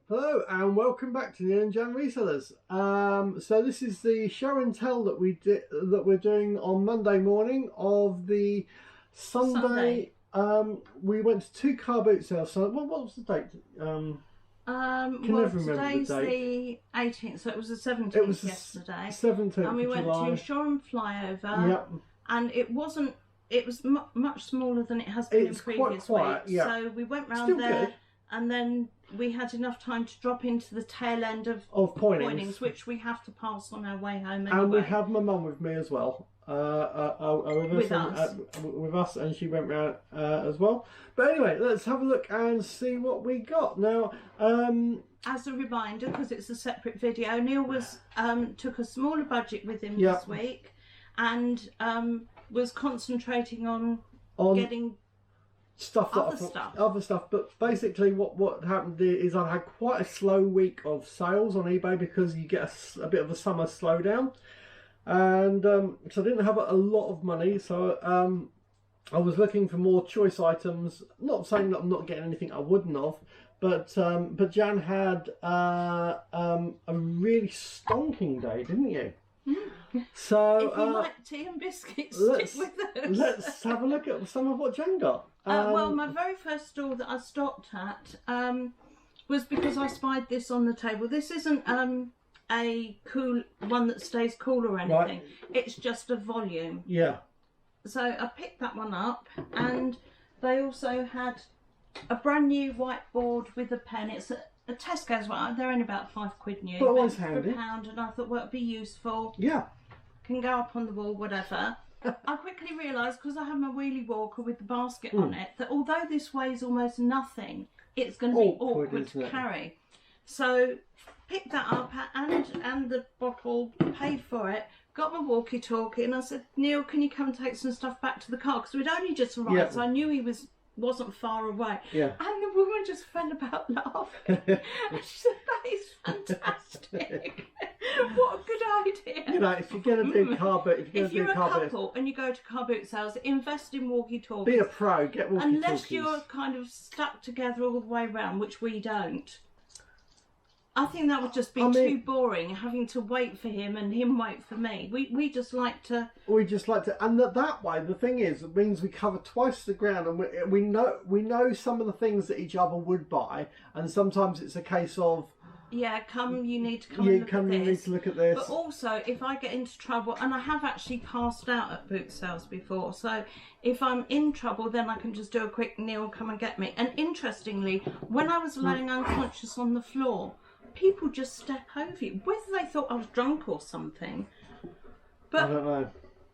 Hello and welcome back to the Jan Resellers. So this is the show and tell that we're doing on Monday morning of the Sunday. We went to 2 car boot sales. So what was the date? Well, Today's the 18th, so it was the 17th. It was yesterday. 17th and we went July. to Shoreham Flyover. Yep. And it wasn't. It was much smaller than it has been in previous quiet, weeks. yeah. So we went round Still there, good. and then we had enough time to drop into the tail end of Pointings, which we have to pass on our way home anyway. And we have my mum with me as well. With us, and she went round as well. But anyway, let's have a look and see what we got now. As a reminder, because it's a separate video, Neil was took a smaller budget with him Yep. this week, and was concentrating on getting other stuff. But basically, what happened is I had quite a slow week of sales on eBay because you get a bit of a summer slowdown, and so I didn't have a lot of money. So I was looking for more choice items. Not saying that I'm not getting anything I wouldn't have, but Jan had a really stonking day, didn't you? So if you like tea and biscuits, stick with us. Let's have a look at some of what Jan got. Well, my very first store that I stopped at was because I spied this on the table. This isn't a cool one that stays cool or anything. Right. It's just a volume. Yeah. So I picked that one up, and they also had a brand new whiteboard with a pen. It's a Tesco's one. They're only about £5 new. But always for handy. £1, and I thought, well, it'd be useful. Yeah. Can go up on the wall, whatever. I quickly realised, because I have my Wheelie Walker with the basket on it, that although this weighs almost nothing, it's going to be awkward to carry. So picked that up and the bottle, paid for it, got my walkie-talkie, and I said, Neil, can you come take some stuff back to the car? Because we'd only just arrived, so I knew he wasn't far away. Yeah. And the woman just fell about laughing. And she said, that is fantastic. What a good idea. You know, if you're going to do car boot, if you're a couple and you go to car boot sales, invest in walkie-talkies. Be a pro, get walkie-talkies. Unless you're kind of stuck together all the way around, which we don't. I think that would just be too boring, having to wait for him and him wait for me. We just like to... And that way, the thing is, it means we cover twice the ground, and we know some of the things that each other would buy, and sometimes it's a case of... Yeah, you need to come and look at this. You need to look at this. But also, if I get into trouble, and I have actually passed out at boot sales before, so if I'm in trouble, then I can just do a quick Neil, come and get me. And interestingly, when I was laying unconscious on the floor, people just step over you, whether they thought I was drunk or something. But I don't know.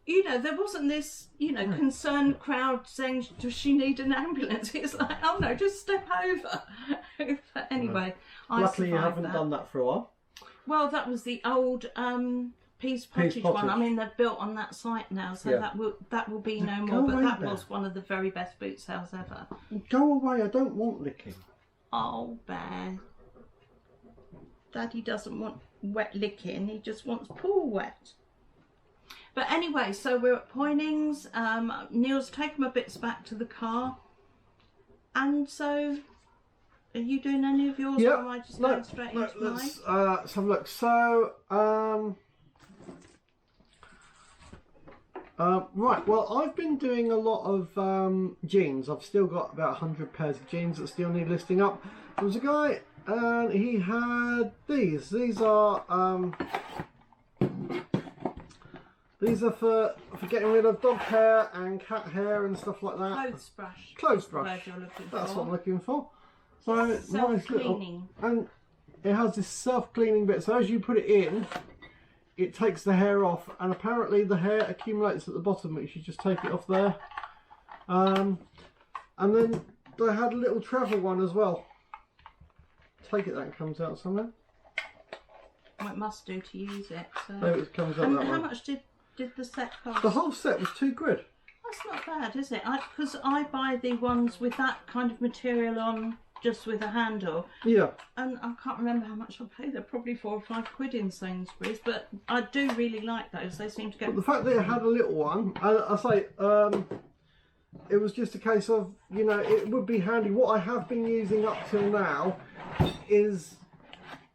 You know, there wasn't this, concerned crowd saying, does she need an ambulance? It's like, oh no, just step over. But anyway, Luckily you haven't done that for a while. Well, that was the old Peas Pottage one. I mean, they've built on that site now, so that will be no more. But that was one of the very best boot sales ever. Go away, I don't want licking. Oh, Bear. Daddy doesn't want wet licking, he just wants pool wet. But anyway, so we're at Pointings. Neil's taken my bits back to the car. And so, are you doing any of yours, or am I just going straight into mine? Let's have a look. So, right, well, I've been doing a lot of jeans. I've still got about 100 pairs of jeans that still need listing up. There was a guy, and he had these. These are for getting rid of dog hair and cat hair and stuff like that. Clothes brush. Clothes brush. That's what I'm looking for. So nice little, and it has this self-cleaning bit. So as you put it in, it takes the hair off, and apparently the hair accumulates at the bottom, which you just take it off there. And then they had a little travel one as well. Take it, that comes out somewhere. Well, it must do to use it. So. There it comes out. And that how one. much did the set cost? The whole set was £2. That's not bad, is it? Because I buy the ones with that kind of material on, just with a handle. Yeah. And I can't remember how much I paid. They're probably £4 or £5 in Sainsbury's, but I do really like those. They seem to get... But the fact that it had a little one, I say, it was just a case of, it would be handy. What I have been using up till now is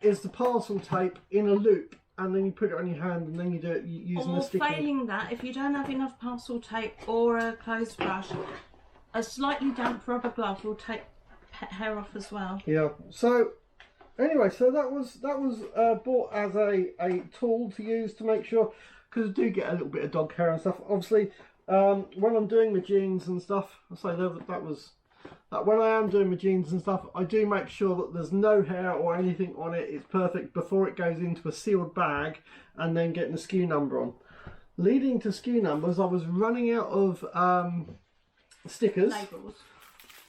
the parcel tape in a loop, and then you put it on your hand, and then you do it using or a sticky. failing that, if you don't have enough parcel tape or a clothes brush, a slightly damp rubber glove will take pet hair off as well. Yeah. So anyway, so that was bought as a tool to use to make sure, because I do get a little bit of dog hair and stuff. Obviously, when I'm doing my jeans and stuff, I say that when I am doing my jeans and stuff, I do make sure that there's no hair or anything on it. It's perfect before it goes into a sealed bag, and then getting the SKU number on. Leading to SKU numbers, I was running out of stickers.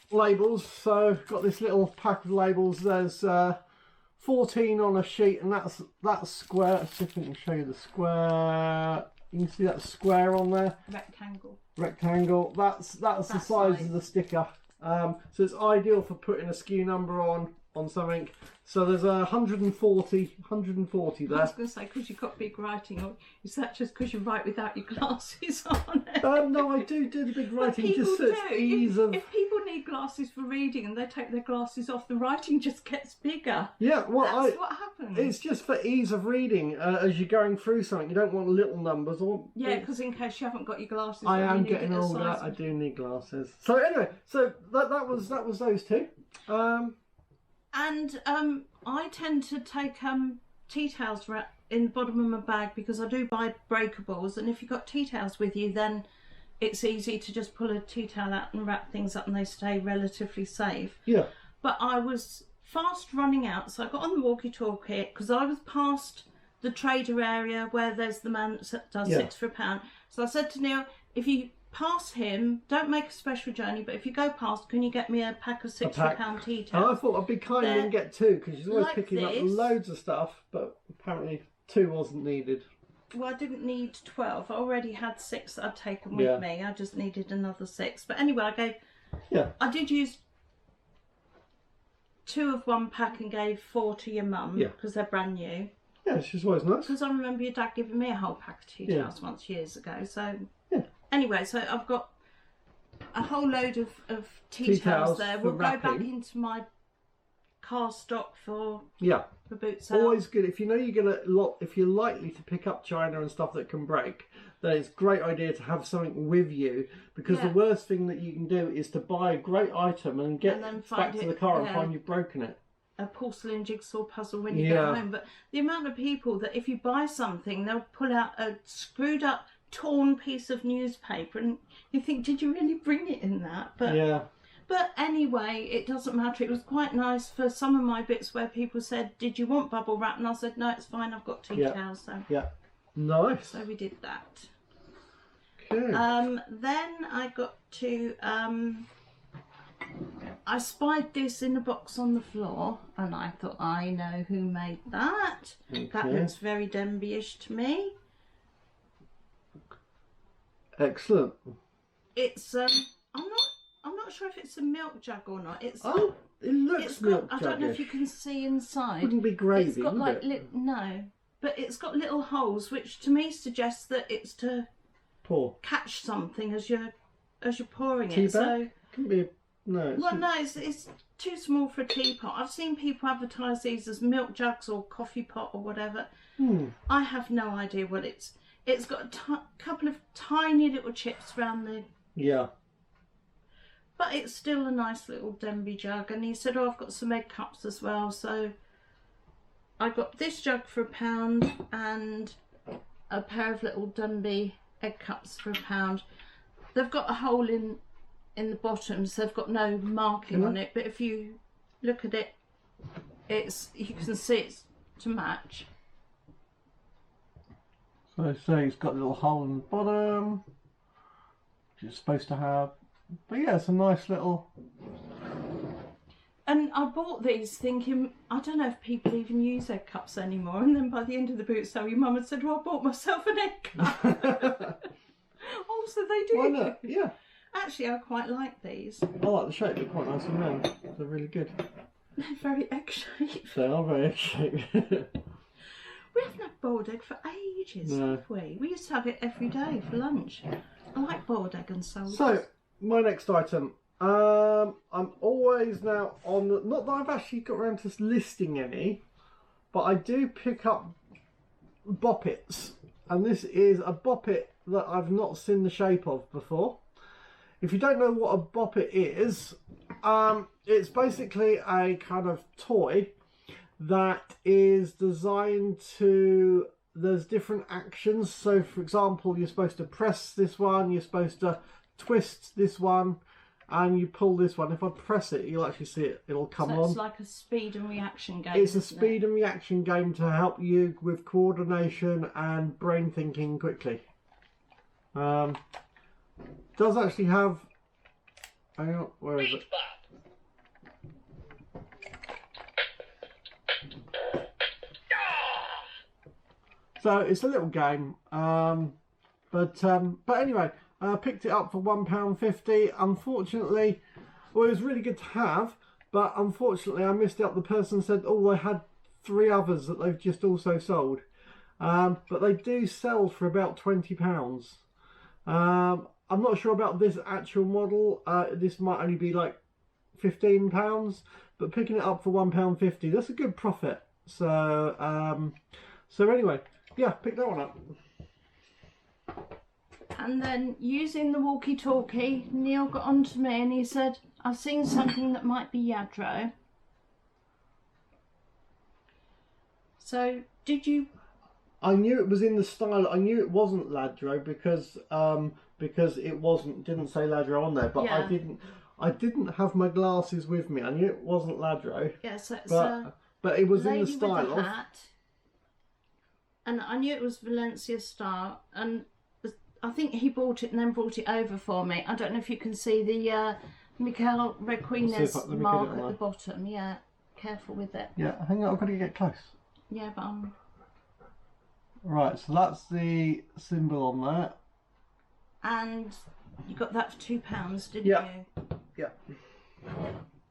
Labels. So got this little pack of labels. There's 14 on a sheet, and that's square. Let's see if I can show you the square. You can see that square on there. Rectangle. That's the size of the sticker. So it's ideal for putting a SKU number on something. So there's 140 there. I was going to say, because you've got big writing, or is that just because you write without your glasses on? No, I do the big writing, just so it's ease of... If people need glasses for reading and they take their glasses off, the writing just gets bigger. Yeah, well, that's what happens. It's just for ease of reading as you're going through something. You don't want little numbers. Yeah, because in case you haven't got your glasses I on, am getting older. I do need glasses. So anyway, so that was those two. And I tend to take tea towels in the bottom of my bag, because I do buy breakables, and if you've got tea towels with you, then it's easy to just pull a tea towel out and wrap things up, and they stay relatively safe. Yeah. But I was fast running out, so I got on the walkie-talkie, because I was past the trader area where there's the man that does 6 for £1. So I said to Neil, if you pass him, don't make a special journey, but if you go past, can you get me a pack of 6 for £1 tea towels? I thought I'd be kind and get 2, because she's always like picking up loads of stuff, but apparently 2 wasn't needed. Well, I didn't need 12. I already had 6 that I'd taken with me. I just needed another 6. But anyway, I did use 2 of one pack and gave 4 to your mum, because they're brand new. Yeah, she's always nice. Because I remember your dad giving me a whole pack of tea towels once years ago. So anyway, so I've got a whole load of tea towels there. We'll go back into my car stock for boot sale. Always good if you know you're gonna if you're likely to pick up china and stuff that can break, then it's a great idea to have something with you, because the worst thing that you can do is to buy a great item and get back to the car and find you've broken it. A porcelain jigsaw puzzle when you get home. But the amount of people that if you buy something, they'll pull out a screwed up, torn piece of newspaper, and you think, did you really bring it in that? But anyway, it doesn't matter. It was quite nice for some of my bits where people said, did you want bubble wrap? And I said, no, it's fine, I've got tea towels. So nice. So we did that. Okay. Then I got to I spied this in a box on the floor, and I thought, I know who made that. That looks very Denby-ish to me. Excellent. It's I'm not sure if it's a milk jug or not. It looks milk jug. I don't know if you can see inside. Wouldn't be gravy, it's got would it? No, but it's got little holes, which to me suggests that it's to catch something as you're pouring it. So can be. No. No, it's too small for a teapot. I've seen people advertise these as milk jugs or coffee pot or whatever. I have no idea what it's. It's got a couple of tiny little chips around the. Yeah. But it's still a nice little Denby jug. And he said, oh, I've got some egg cups as well. So I got this jug for £1 and a pair of little Denby egg cups for £1. They've got a hole in the bottom, so they've got no marking on it. But if you look at it, you can see it's to match. So I say it's got a little hole in the bottom, which it's supposed to have. But yeah, it's a nice little... And I bought these thinking, I don't know if people even use egg cups anymore. And then by the end of the boot sale, your mum had said, well, I bought myself an egg cup. Oh, so they do. Why not? Yeah. Actually, I quite like these. I like the shape, they're quite nice and round. They're really good. They're very egg-shaped. They are very egg-shaped. We haven't had boiled egg for ages, have we? We used to have it every day for lunch. I like boiled egg and salad. So, my next item, I'm always now on, not that I've actually got around to listing any, but I do pick up boppets, and this is a boppet that I've not seen the shape of before. If you don't know what a boppet is, it's basically a kind of toy that is designed to, there's different actions. So for example, you're supposed to press this one, you're supposed to twist this one, and you pull this one. If I press it, you'll actually see it, it'll come on. So it's like a speed and reaction game. It's a speed and reaction game to help you with coordination and brain thinking quickly. Does actually have, hang on, where is it? So it's a little game, but anyway, I picked it up for £1.50. Unfortunately, well, it was really good to have, but unfortunately I missed out. The person said, oh, they had 3 others that they've just also sold, but they do sell for about £20. I'm not sure about this actual model. This might only be like £15, but picking it up for £1.50, that's a good profit. So anyway, yeah, pick that one up. And then, using the walkie-talkie, Neil got onto me and he said, I've seen something that might be Yadro. So, did you... I knew it was in the style. I knew it wasn't Ladro because it didn't say Ladro on there. But yeah. I didn't have my glasses with me. I knew it wasn't Ladro. Yeah, so it's but it was in the style with a hat, and I knew it was Valencia style, and I think he bought it and then brought it over for me. I don't know if you can see the Michael Requines mark at the bottom. Yeah, careful with it. Yeah, hang on, I've got to get close. Yeah, but right, so that's the symbol on there. And you got that for £2, didn't you? Yeah.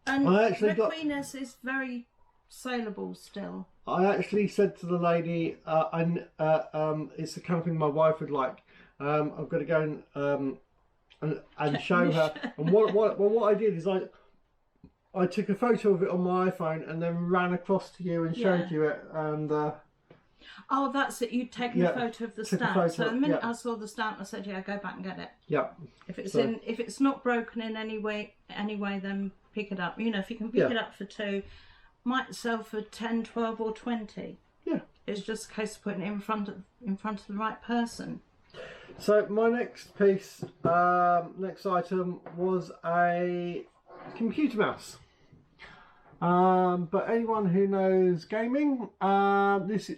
And Requines is very saleable still. I actually said to the lady, it's the kind of thing my wife would like. I've got to go and show her. And what I did is I took a photo of it on my iPhone and then ran across to you and showed you it. And oh, that's it. You'd taken a photo of the stamp. So the minute I saw the stamp, I said, "Yeah, go back and get it." Yeah. If it's not broken in any way, then pick it up. You know, if you can pick it up for £2, might sell for 10, 12, or 20. Yeah. It's just a case of putting it in front of the right person. So my next piece, next item was a computer mouse. But anyone who knows gaming, this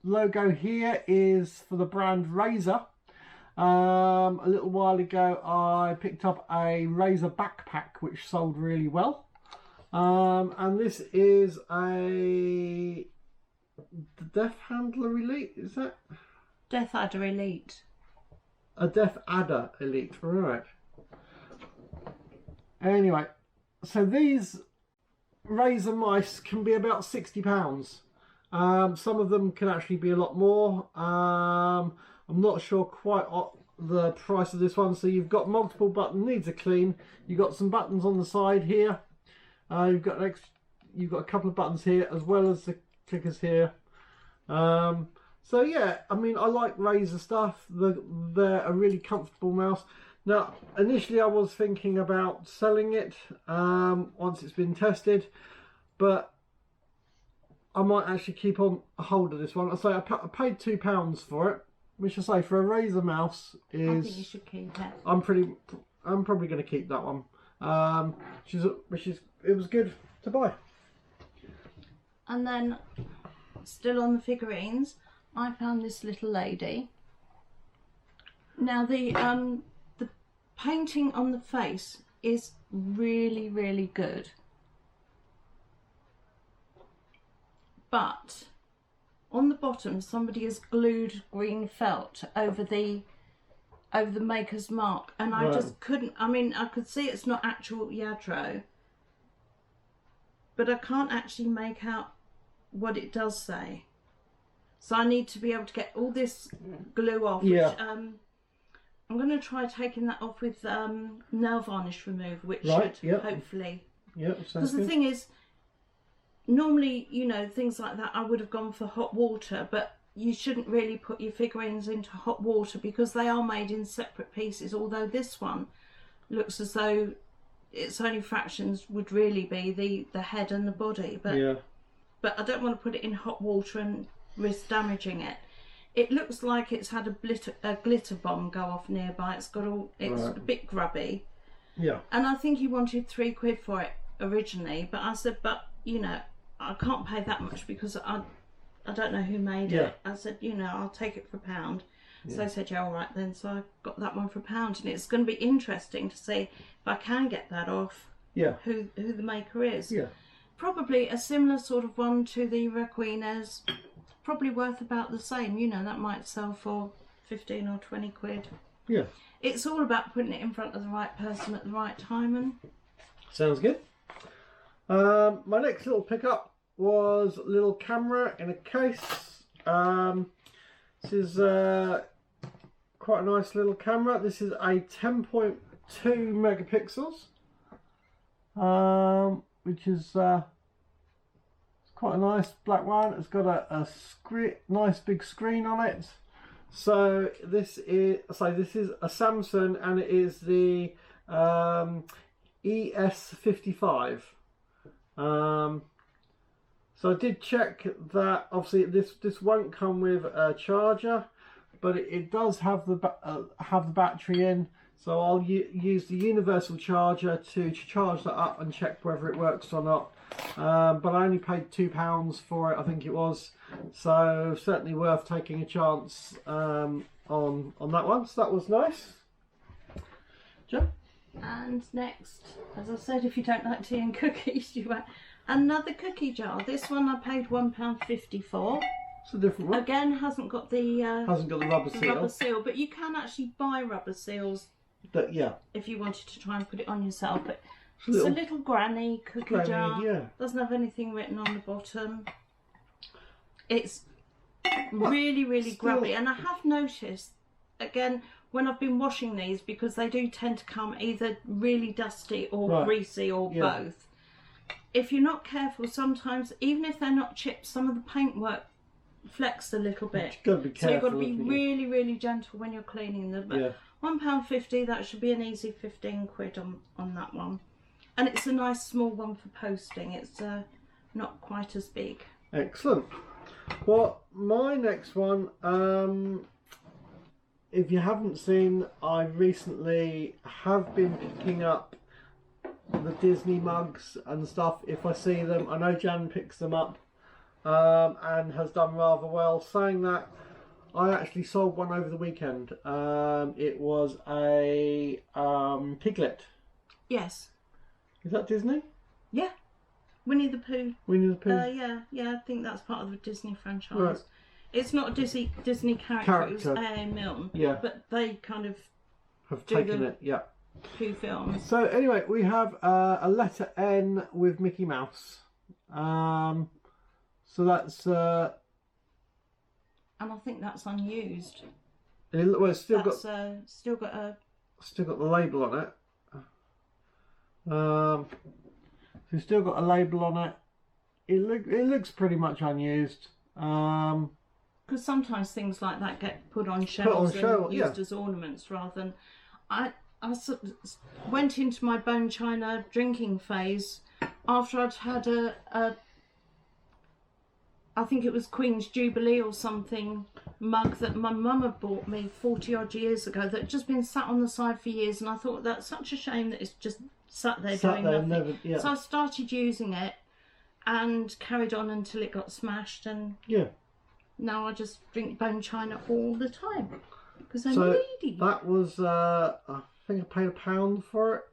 logo here is for the brand Razer. A little while ago I picked up a Razer backpack which sold really well. And this is a Death Handler Elite, is that? Death Adder Elite. A Death Adder Elite, right. Anyway, so these Razer mice can be about £60. Some of them can actually be a lot more. I'm not sure quite the price of this one. So you've got multiple buttons, needs a clean. You've got some buttons on the side here. You've got a couple of buttons here as well as the clickers here. So yeah, I mean, I like Razer stuff. They're a really comfortable mouse. Now, initially I was thinking about selling it once it's been tested, but I might actually keep on a hold of this one. I say I paid £2 for it, which I say for a Razer mouse is. I think you should keep it. I'm probably going to keep that one. It was good to buy. And then, still on the figurines, I found this little lady. Now the painting on the face is really, really good. But on the bottom somebody has glued green felt over the maker's mark, and I just couldn't, I mean, I could see it's not actual Yadro, but I can't actually make out what it does say. So I need to be able to get all this glue off, which I'm going to try taking that off with nail varnish remover, which Right, should yep. hopefully. Yep, Because sounds the good. thing is, normally, you know, things like that, I would have gone for hot water, but you shouldn't really put your figurines into hot water because they are made in separate pieces. Although this one looks as though its only fractions would really be the head and the body, but Yeah. but I don't want to put it in hot water and risk damaging it. It looks like it's had a glitter bomb go off nearby. It's Right. a bit grubby. Yeah. And I think he wanted £3 for it originally, but I said, but you know, I can't pay that much because I don't know who made it. I said, you know, I'll take it for £1. So they said, yeah, all right then. So I got that one for £1, and it's going to be interesting to see if I can get that off. Yeah. Who the maker is. Yeah. Probably a similar sort of one to the Requinas. Probably worth about the same. You know, that might sell for 15 or 20 quid. Yeah. It's all about putting it in front of the right person at the right time. And sounds good. My next little pickup was a little camera in a case. This is quite a nice little camera. This is a 10.2 megapixels, which is quite a nice black one. It's got a nice big screen on it. So this is a Samsung, and it is the ES55. So I did check that obviously this won't come with a charger, but it does have the battery in. So I'll use the universal charger to charge that up and check whether it works or not. But I only paid £2 for it, I think it was. So certainly worth taking a chance on that one. So that was nice. Jim? And next, as I said, if you don't like tea and cookies, you want another cookie jar. This one I paid £1.50 for. It's a different one. Again, hasn't got the rubber seal, but you can actually buy rubber seals. But yeah, if you wanted to try and put it on yourself. But it's a little granny cookie jar. Yeah. Doesn't have anything written on the bottom. It's really, really grubby, and I have noticed again when I've been washing these, because they do tend to come either really dusty or greasy or both. If you're not careful, sometimes even if they're not chipped, some of the paintwork flecks a little bit. You've got to be careful. So you've got to be really, really gentle when you're cleaning them. But £1.50, that should be an easy 15 quid on that one. And it's a nice small one for posting. It's not quite as big. Excellent. Well, my next one, if you haven't seen, I recently have been picking up the Disney mugs and stuff. If I see them, I know Jan picks them up and has done rather well. Saying that, I actually sold one over the weekend. It was a piglet. Yes. Is that Disney? Yeah. Winnie the Pooh. Winnie the Pooh. Yeah. I think that's part of the Disney franchise. Right. It's not a Disney character. It was A.A. Milne. Yeah. But they kind of have taken it. Yeah. Pooh films. So anyway, we have a letter N with Mickey Mouse. So that's. And I think that's unused. Well, it's still that's, got. Still got the label on it. So it's still got a label on it. It looks pretty much unused. Because sometimes things like that get put on shelves and used as ornaments rather than. I sort of went into my bone china drinking phase after I'd had I think it was Queen's Jubilee or something mug that my mum had bought me 40 odd years ago that had just been sat on the side for years, and I thought that's such a shame that it's just sat there doing nothing. So I started using it and carried on until it got smashed, and now I just drink bone china all the time because I'm needy. That was I think I paid £1 for it.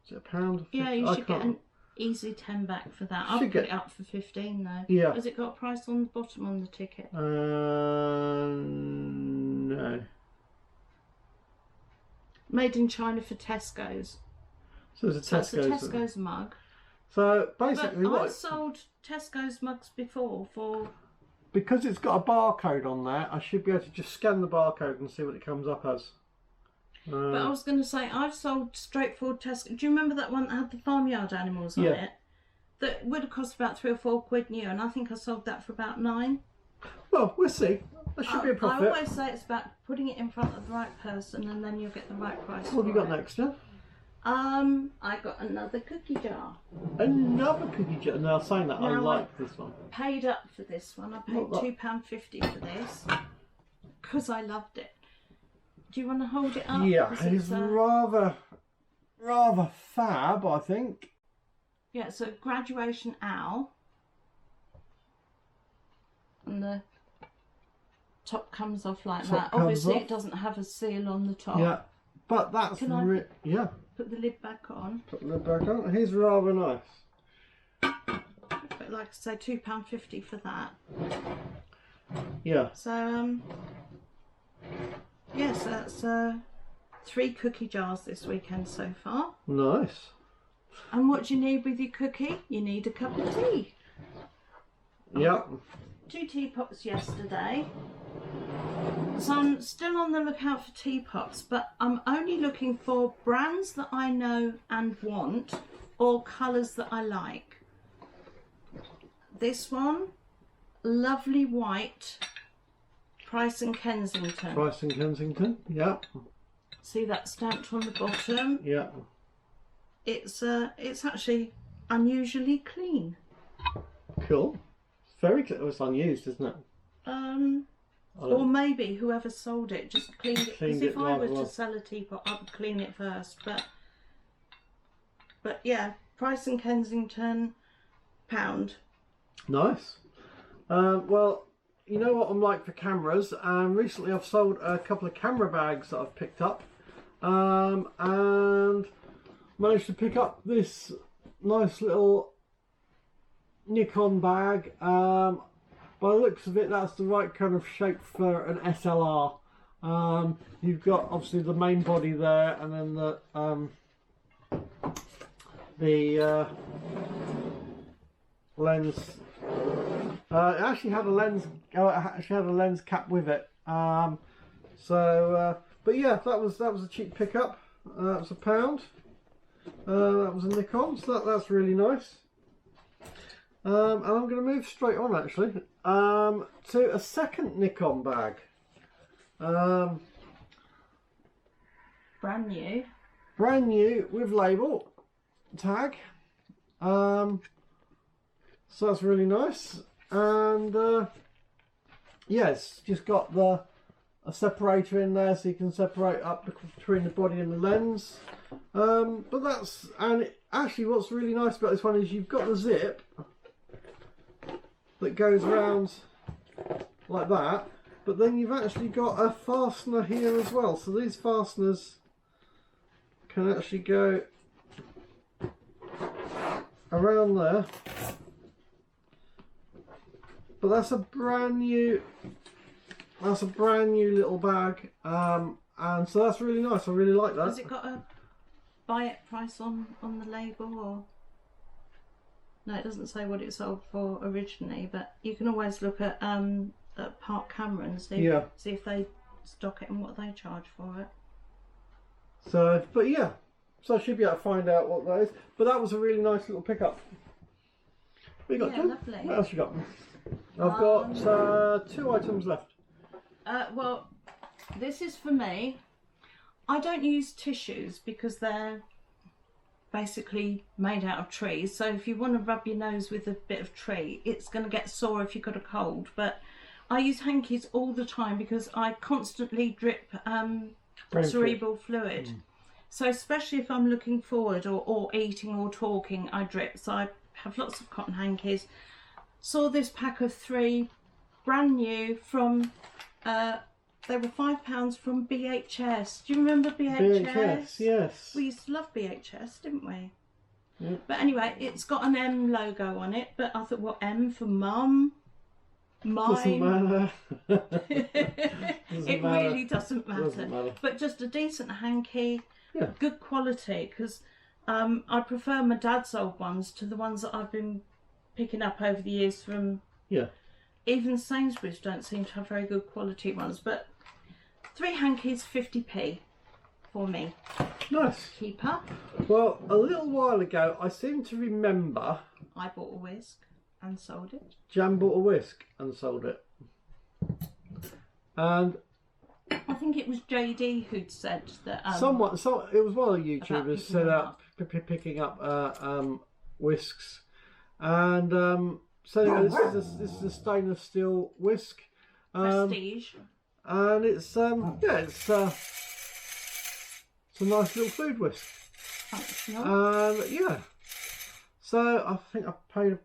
Is it £1? Yeah, you should get an easy 10 back for that. I'll put it up for 15 though. Yeah. Has it got a price on the bottom on the ticket? No. Made in China for Tesco's. So it's a Tesco's. So it's a Tesco's mug. So basically, but I've sold Tesco's mugs before for. Because it's got a barcode on there, I should be able to just scan the barcode and see what it comes up as. But I was going to say, I've sold straightforward Tesco. Do you remember that one that had the farmyard animals on it? That would have cost about £3 or £4 new, and I think I sold that for about £9. Well, we'll see. There should be a profit. I always say it's about putting it in front of the right person, and then you'll get the right price. What have you got next, then? I got another cookie jar. Another cookie jar. Now, saying that, I like this one. Paid up for this one. I paid £2.50 for this because I loved it. Do you want to hold it up? Yeah, it's rather fab, I think. Yeah, it's a graduation owl. And the top comes off like that. Obviously, it doesn't have a seal on the top. Yeah, but that's yeah. Put the lid back on. Put the lid back on. He's rather nice. But like I say, £2.50 for that. Yeah. So yes, that's 3 cookie jars this weekend so far. Nice. And what do you need with your cookie? You need a cup of tea. Yep. 2 teapots yesterday. So I'm still on the lookout for teapots, but I'm only looking for brands that I know and want, or colours that I like. This one, lovely white, Price and Kensington. Price and Kensington, yeah. See that stamped on the bottom? Yeah. It's actually unusually clean. Cool. Very clean. It's unused, isn't it? Or maybe whoever sold it just cleaned it. Because if I rather was to sell a teapot, I would clean it first. But yeah, Price and Kensington, £1. Nice. Well, you know what I'm like for cameras, and recently I've sold a couple of camera bags that I've picked up, and managed to pick up this nice little Nikon bag. By the looks of it, that's the right kind of shape for an SLR. You've got obviously the main body there, and then the lens. It actually had a lens. It actually had a lens cap with it. But yeah, that was a cheap pickup. That was £1. That was a Nikon, so that's really nice. And I'm going to move straight on actually to a second Nikon bag. Brand new. Brand new with label, tag. So that's really nice. And yes, just got a separator in there so you can separate up between the body and the lens. Actually what's really nice about this one is you've got the zip that goes around like that, but then you've actually got a fastener here as well. So these fasteners can actually go around there. But that's a brand new little bag, and so that's really nice. I really like that. Has it got a buy it price on the label, or no? It doesn't say what it sold for originally, but you can always look at Park Camera and see if they stock it and what they charge for it. So, but yeah, so I should be able to find out what that is. But that was a really nice little pickup. What you got, John? Lovely. What else you got? I've got 2 items left. Well, this is for me. I don't use tissues because they're basically made out of trees. So if you want to rub your nose with a bit of tree, it's going to get sore if you've got a cold. But I use hankies all the time because I constantly drip cerebral fluid. So especially if I'm looking forward or eating or talking, I drip. So I have lots of cotton hankies. Saw this pack of 3, brand new from, they were £5 from BHS. Do you remember BHS? BHS, yes. We used to love BHS, didn't we? Yep. But anyway, it's got an M logo on it, but I thought, what, M for mum? Doesn't matter. It really doesn't matter. But just a decent hanky, good quality, because I prefer my dad's old ones to the ones that I've been picking up over the years from even Sainsbury's don't seem to have very good quality ones. But 3 hankies 50p. for me. Nice. Cheaper. Well, a little while ago, I seem to remember I bought a Whisk and sold it. Jan bought a Whisk and sold it. And I think it was JD who'd said that. it was one of the YouTubers set up picking up whisks, and so anyway, this is a stainless steel whisk, Prestige, and it's it's a nice little food whisk. Functional. Yeah, so I think I paid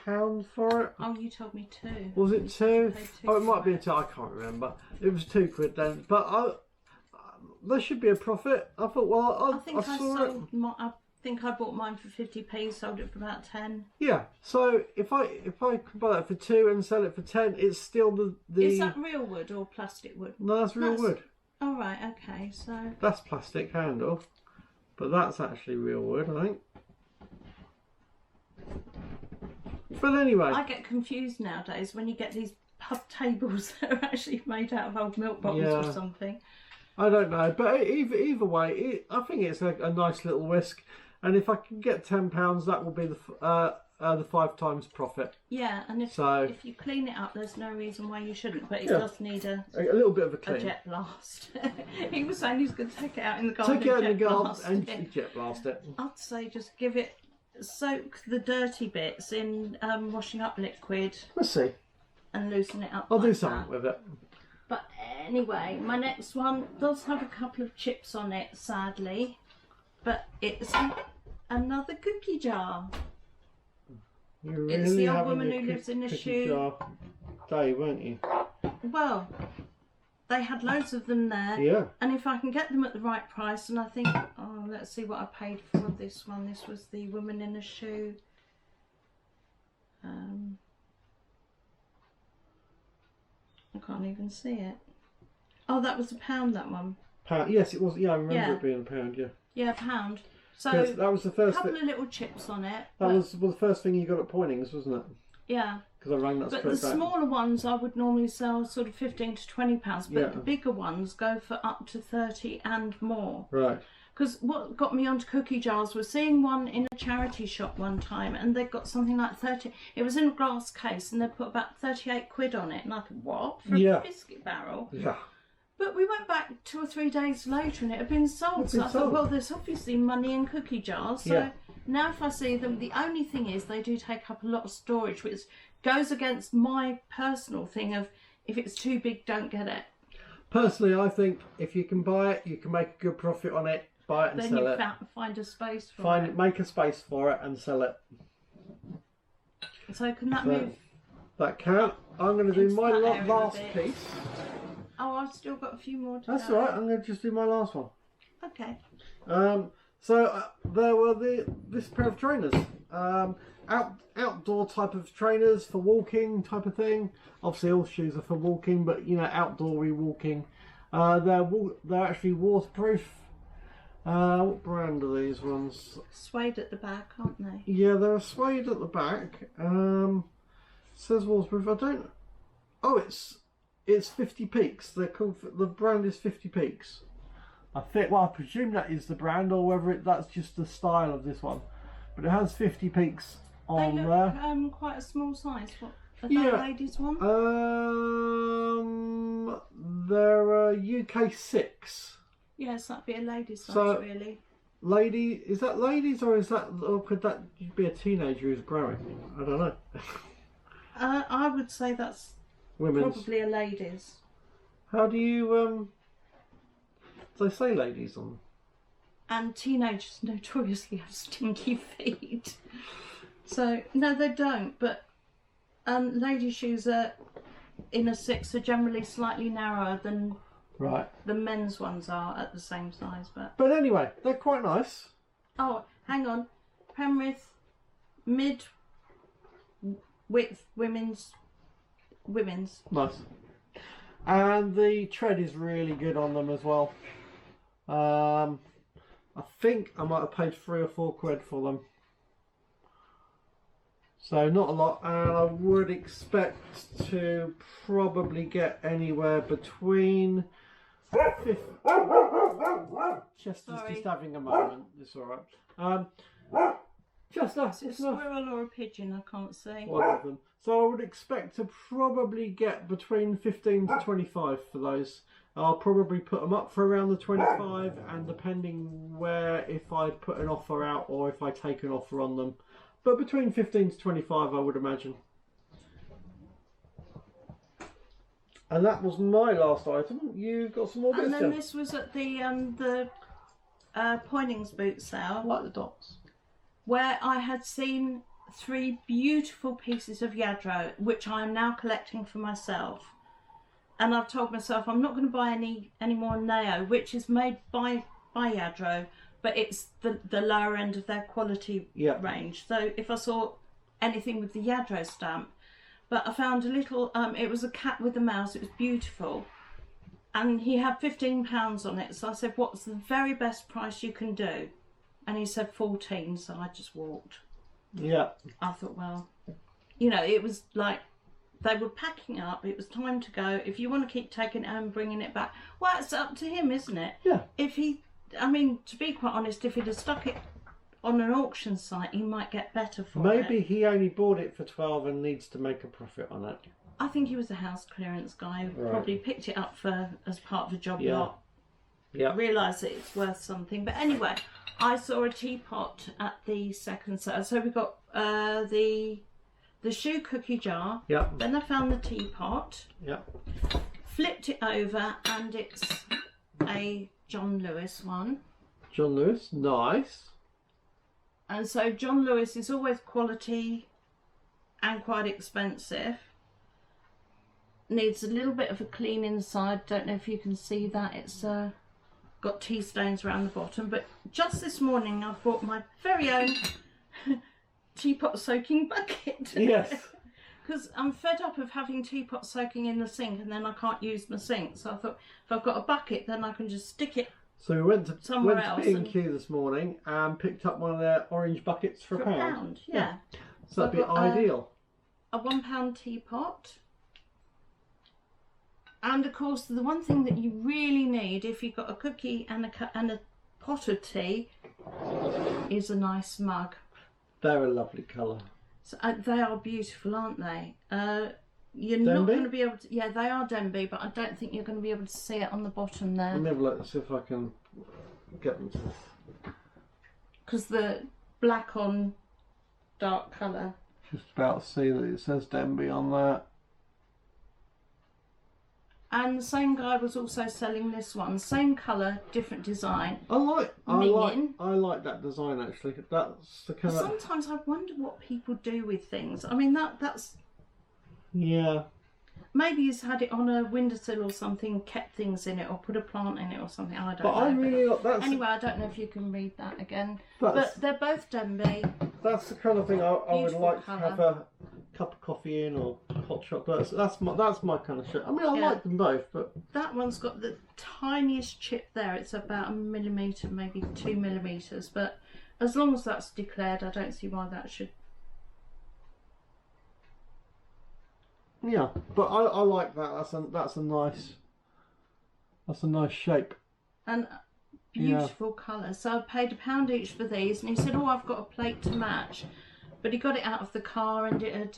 £1 for it. Oh, you told me $2. Was it £2? Oh, it might be a £2. I can't remember. It was £2 then. But there should be a profit. I thought, well, I saw it. I think I bought mine for 50p. Sold it for about 10. Yeah. So if I could buy that for 2 and sell it for 10, it's still the. Is that real wood or plastic wood? No, that's real wood. All right. Okay. So that's plastic handle, but that's actually real wood, I think. But anyway, I get confused nowadays when you get these pub tables that are actually made out of old milk bottles or something. I don't know, but either way, I think it's a nice little whisk, and if I can get £10, that will be the 5 times profit. Yeah, and if you clean it up, there's no reason why you shouldn't, but it does need a little bit of a clean. A jet blast. He was saying he's going to take it out in the garden. Take it out in the garden and jet blast it. I'd say just soak the dirty bits in washing up liquid. Let's see. And loosen it up. I'll do something with it. But anyway, my next one does have a couple of chips on it, sadly. But it's another cookie jar. It's the old woman who lives in the shoe jar day, weren't you? Well, they had loads of them there. Yeah. And if I can get them at the right price, and I think, let's see what I paid for this one. This was the woman in a shoe. I can't even see it. Oh, that was £1, that one. £1? Yes, it was. Yeah, I remember it being £1. Yeah. Yeah, £1. So that was the first. A couple of little chips on it. That was the first thing you got at Pointings, wasn't it? Yeah. Because I rang that straight back. But the smaller ones I would normally sell sort of £15 to £20, but the bigger ones go for up to 30 and more. Right. Because what got me onto cookie jars was seeing one in a charity shop one time, and they got something like 30. It was in a glass case, and they put about 38 quid on it, and I thought, what, for a biscuit barrel? Yeah. But we went back 2 or 3 days later, and it had been sold. So I thought, well, there's obviously money in cookie jars. So now, if I see them, the only thing is they do take up a lot of storage, which goes against my personal thing of if it's too big, don't get it. Personally, I think if you can buy it, you can make a good profit on it. Buy it and sell it. Then you find a space for it. Make a space for it and sell it. So can that move? That can. I'm going to do my last piece. Oh, I've still got a few more to That's all right. I'm going to just do my last one. Okay. So there were this pair of trainers. Outdoor type of trainers for walking type of thing. Obviously all shoes are for walking, but you know, outdoory walking. They're actually waterproof. What brand are these ones? Suede at the back, aren't they? Yeah, they're suede at the back. Says waterproof. I don't. Oh, it's 50 Peaks. They're called. The brand is 50 Peaks. I think. Well, I presume that is the brand, or whether that's just the style of this one. But it has 50 Peaks on there. They look quite a small size. What? Are they ladies' one? They're UK 6. Yes, that'd be a lady's size, really. Lady, is that ladies or could that be a teenager who's growing? I don't know. I would say that's women's. Probably a ladies. How do you do they say ladies on them? And teenagers notoriously have stinky feet. So no, they don't. But lady shoes in a 6 are generally slightly narrower than. Right. The men's ones are at the same size, but anyway, they're quite nice. Oh, hang on, Penrith mid width women's. Nice. And the tread is really good on them as well. I think I might have paid 3 or 4 quid for them. So not a lot, and I would expect to probably get anywhere between 50 Chester's Sorry. just having a moment. It's all right. Chester, It's a squirrel or a pigeon, I can't see. One of them. So I would expect to probably get between 15 to 25 for those. I'll probably put them up for around the 25, and depending where, if I put an offer out or if I take an offer on them. But between 15 to 25, I would imagine. And that was my last item. You've got some more bits. And then this was at the Poynings boot sale. I like the dots. Where I had seen 3 beautiful pieces of Yadro, which I am now collecting for myself. And I've told myself I'm not going to buy any more Neo, which is made by Yadro, but it's the lower end of their quality range. So if I saw anything with the Yadro stamp, but I found a little, it was a cat with a mouse, it was beautiful. And he had £15 on it, so I said, what's the very best price you can do? And he said 14, so I just walked. Yeah. I thought, well, you know, it was like they were packing up, it was time to go. If you want to keep taking it home and bringing it back, well, it's up to him, isn't it? Yeah. If he, I mean, to be quite honest, if he'd have stuck it on an auction site, he might get better for it. Maybe he only bought it for 12 and needs to make a profit on it. I think he was a house clearance guy. Right. Probably picked it up as part of a job lot. Yeah. Realised that it's worth something. But anyway, I saw a teapot at the second sale. So we got the shoe cookie jar. Yeah. Then I found the teapot. Yeah. Flipped it over, and it's a John Lewis one. John Lewis, nice. And so John Lewis is always quality and quite expensive. Needs a little bit of a clean inside. Don't know if you can see that. It's got tea stains around the bottom. But just this morning I've bought my very own teapot soaking bucket. Yes. Because I'm fed up of having teapot soaking in the sink and then I can't use my sink. So I thought if I've got a bucket, then I can just stick it So we went to B&Q this morning and picked up one of their orange buckets for a pound. Yeah. So that'd be ideal. A £1 teapot. And of course, the one thing that you really need if you've got a cookie and a pot of tea is a nice mug. They're a lovely colour. So, they are beautiful, aren't they? You're not going to be able to... Yeah, they are Denby, but I don't think you're going to be able to see it on the bottom there. Let me have a look and see if I can get them to... Because the black on dark colour. Just about to see that it says Denby on there. And the same guy was also selling this one. Same colour, different design. I like that design actually. That's the kind of... Sometimes I wonder what people do with things. I mean, that's... Yeah. Maybe he's had it on a windowsill or something, kept things in it, or put a plant in it or something. I don't know. I really that's anyway, I don't know if you can read that again. But they're both Denby. That's the kind of thing I would like to have a cup of coffee in or hot chocolate. That's my kind of shit. I mean, I like them both, but that one's got the tiniest chip there. It's about 1 millimetre, maybe 2 millimetres. But as long as that's declared, I don't see why that should. Yeah, but I like that. That's a nice shape. And beautiful colour. So I paid £1 each for these, and he said, "Oh, I've got a plate to match," but he got it out of the car and it had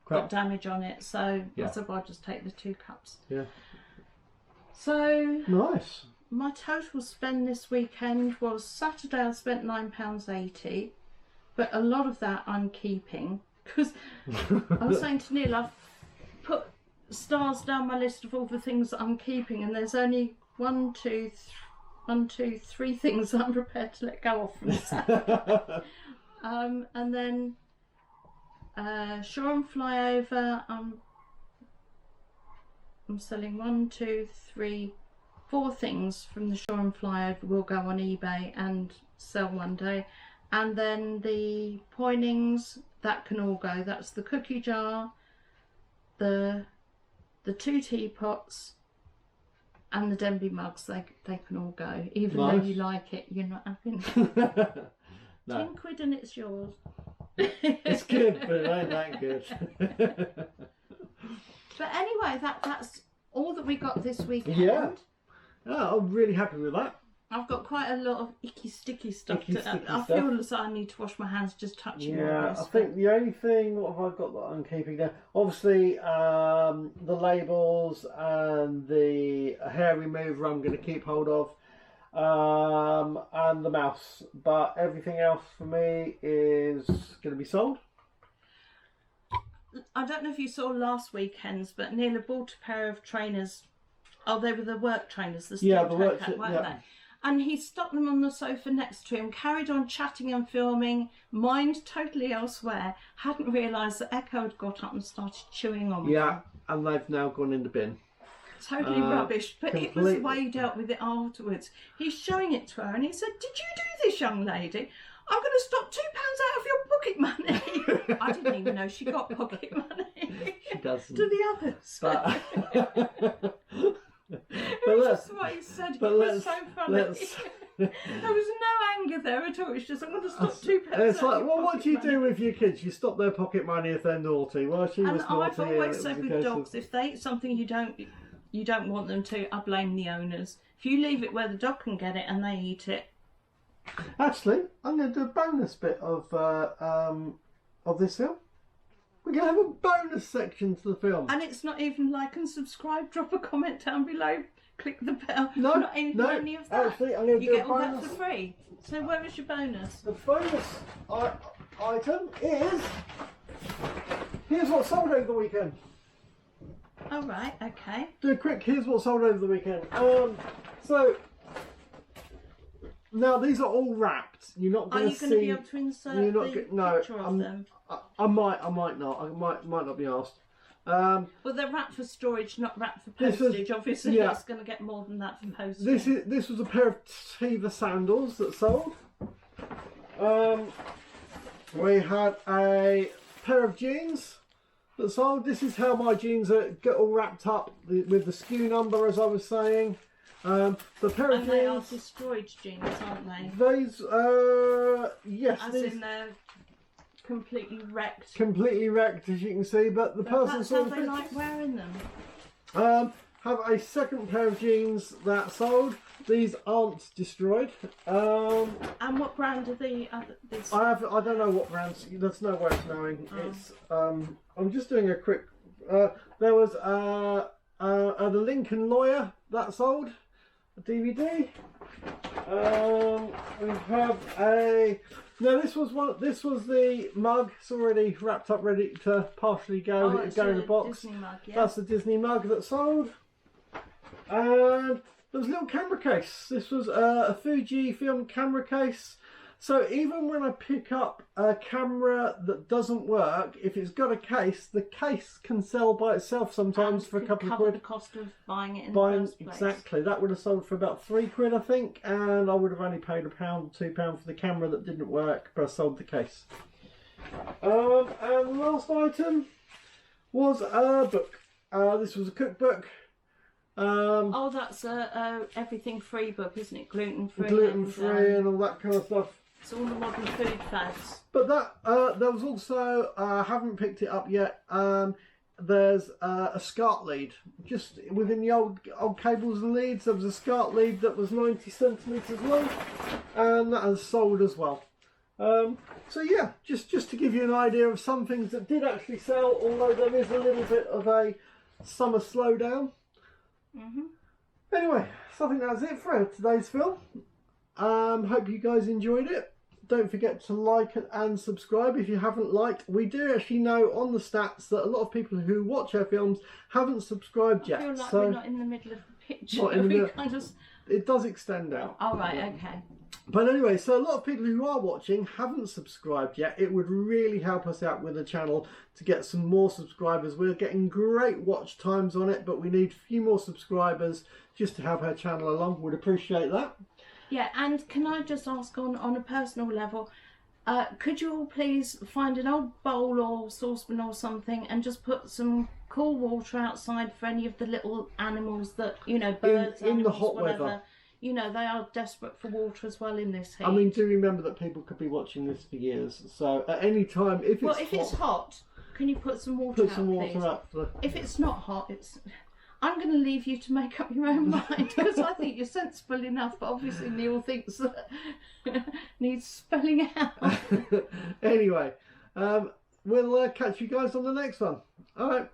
got damage on it. So I said, "Well, I'll just take the 2 cups." Yeah. So nice. My total spend this weekend was Saturday. I spent £9.80, but a lot of that I'm keeping because I was saying to Neil, I've put stars down my list of all the things that I'm keeping, and there's only 1, 2, 3 things that I'm prepared to let go of from Saturday. And then Shore and Flyover, I'm selling 1, 2, 3, 4 things from the Shore and Flyover will go on eBay and sell one day. And then the Poynings, that can all go. That's the cookie jar, the 2 teapots, and the Denby mugs. They can all go. Even though you like it, you're not having it. No. 10 quid and it's yours. It's good, but it ain't that good. But anyway, that's all that we got this weekend. Yeah. Oh, I'm really happy with that. I've got quite a lot of icky, sticky stuff. I stuff. feel as though I need to wash my hands just touching all Yeah, this. I think the only thing, what have I got that I'm keeping there? Obviously, the labels and the hair remover I'm going to keep hold of, and the mouse. But everything else for me is going to be sold. I don't know if you saw last weekend's, but Neil had bought a pair of trainers. Oh, they were the work trainers, the steel toe cap, weren't they? And he stuck them on the sofa next to him, carried on chatting and filming, mind totally elsewhere, hadn't realised that Echo had got up and started chewing on them. Yeah, and they've now gone in the bin. Totally rubbish, but it was the way he dealt with it afterwards. He's showing it to her and he said, "Did you do this, young lady? I'm going to stop £2 out of your pocket money." I didn't even know she got pocket money. She doesn't. To the others. But It was just what he said. It was so funny. There was no anger there at all. It's just, I'm going to stop £2 It's out like, of well, your what do you pocket do money. with your kids? You stop their pocket money if they're naughty. Well, she was naughty. I've always said and it with was a dogs, if they eat something you don't want them to, I blame the owners. If you leave it where the dog can get it and they eat it. Actually, I'm going to do a bonus bit of this film. We're going to have a bonus section to the film. And it's not even like and subscribe, drop a comment down below, click the bell. No, not any of that. Actually, I'm going to you do get a all bonus. that for free. So where is your bonus? The bonus item is, here's what sold over the weekend. All right, okay. Do a quick, here's what sold over the weekend. So, now these are all wrapped. You're not Are going you to see. going to be able to insert the picture of them? I might not. I might not be asked. Well, they're wrapped for storage, not wrapped for postage. Obviously, yeah. it's going to get more than that for postage. This was a pair of Tiva sandals that sold. We had a pair of jeans that sold. This is how my jeans get all wrapped up with the SKU number, as I was saying. The pair of and jeans. they are destroyed jeans, aren't they? These, yes. As in they're completely wrecked. Completely wrecked, as you can see. But the person That's saw how they like wearing them. Have a second pair of jeans that sold. These aren't destroyed. And what brand are the other? I don't know what brands. There's no way of knowing. Oh. It's. I'm just doing a quick. There was the Lincoln Lawyer that sold a DVD. We have a. No, this was one. This was the mug. It's already wrapped up, ready to partially go in the box. Disney mug, yeah. That's the Disney mug that sold. And there was a little camera case. This was a Fuji film camera case. So even when I pick up a camera that doesn't work, if it's got a case, the case can sell by itself sometimes for a couple of quid. The cost of buying it in the first place. Exactly. That would have sold for about £3, I think, and I would have only paid £1 or £2 for the camera that didn't work, but I sold the case. And the last item was a book. This was a cookbook. Oh, that's a everything free book, isn't it? Gluten free. Gluten free and all that kind of stuff. It's all the modern food fads. But that there was also, I haven't picked it up yet. There's a SCART lead just within the old cables and leads. There was a SCART lead that was 90 centimetres long, and that has sold as well. So yeah, just to give you an idea of some things that did actually sell, although there is a little bit of a summer slowdown. Anyway, so I think that's it for today's film. Hope you guys enjoyed it. Don't forget to like and subscribe if you haven't liked. We do actually know on the stats that a lot of people who watch our films haven't subscribed yet. I feel like so we're not in the middle of the picture. Not in the middle. Kind of... It does extend out. Oh, right, okay. But anyway, so a lot of people who are watching haven't subscribed yet. It would really help us out with the channel to get some more subscribers. We're getting great watch times on it, but we need a few more subscribers just to help our channel along. Would appreciate that. Yeah, and can I just ask on a personal level, could you all please find an old bowl or saucepan or something and just put some cool water outside for any of the little animals that, you know, birds, in animals, the hot whatever. weather. You know, they are desperate for water as well in this heat. I mean, do remember that people could be watching this for years. So at any time, if it's it's hot, can you put some water out, put some water please? out. If it's not hot, it's... I'm going to leave you to make up your own mind, because I think you're sensible enough, but obviously Neil thinks that needs spelling out. Anyway, we'll catch you guys on the next one. All right.